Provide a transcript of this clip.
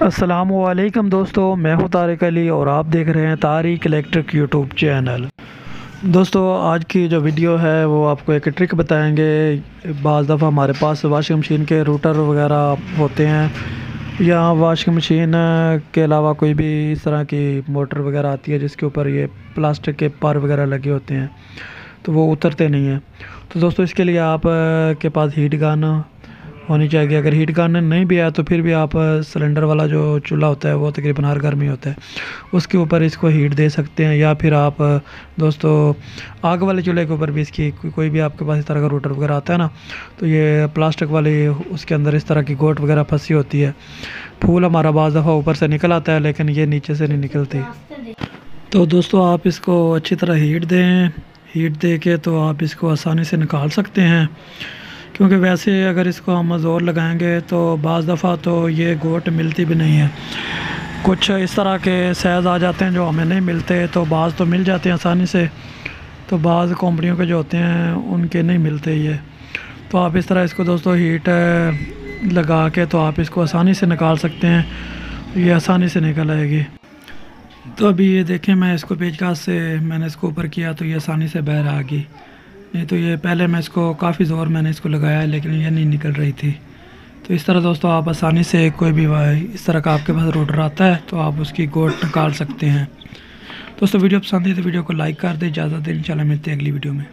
अस्सलामुअलैकुम दोस्तों, मैं हूं तारिक अली और आप देख रहे हैं तारिक इलेक्ट्रिक यूट्यूब चैनल। दोस्तों, आज की जो वीडियो है वो आपको एक ट्रिक बताएंगे। बाज़ दफ़ा हमारे पास वॉशिंग मशीन के रूटर वगैरह होते हैं या वॉशिंग मशीन के अलावा कोई भी इस तरह की मोटर वगैरह आती है जिसके ऊपर ये प्लास्टिक के पर वगैरह लगे होते हैं, तो वो उतरते नहीं हैं। तो दोस्तों, इसके लिए आप के पास हीट गन होनी चाहिए। अगर हीट गन नहीं भी है तो फिर भी आप सिलेंडर वाला जो चूल्हा होता है वो तकरीबन हर घर में होता है, उसके ऊपर इसको हीट दे सकते हैं। या फिर आप दोस्तों आग वाले चूल्हे के ऊपर भी इसकी कोई भी आपके पास इस तरह का रूटर वगैरह आता है ना, तो ये प्लास्टिक वाली उसके अंदर इस तरह की गोट वगैरह फंसी होती है। फूल हमारा बाज़ दफ़ा ऊपर से निकल आता है लेकिन ये नीचे से नहीं निकलती। तो दोस्तों, आप इसको अच्छी तरह हीट दें। हीट दे के तो आप इसको आसानी से निकाल सकते हैं, क्योंकि वैसे अगर इसको हम ज़ोर लगाएंगे तो बाज़ दफ़ा तो ये गोट मिलती भी नहीं है। कुछ इस तरह के साइज़ आ जाते हैं जो हमें नहीं मिलते, तो बाज़ तो मिल जाते हैं आसानी से, तो बाज़ कंपनियों के जो होते हैं उनके नहीं मिलते ये। तो आप इस तरह इसको दोस्तों हीट लगा के तो आप इसको आसानी से निकाल सकते हैं, ये आसानी से निकल आएगी। तो अभी ये देखें, मैं इसको पेचकस से मैंने इसको ऊपर किया तो ये आसानी से बाहर आ गई। नहीं तो ये पहले मैं इसको काफ़ी ज़ोर मैंने इसको लगाया है लेकिन ये नहीं निकल रही थी। तो इस तरह दोस्तों आप आसानी से कोई भी इस तरह का आपके पास रूटर आता है तो आप उसकी गोट निकाल सकते हैं। दोस्तों, वीडियो पसंद है तो वीडियो को लाइक कर दें। इजाज़त दें, इंशाल्लाह मिलते हैं अगली वीडियो में।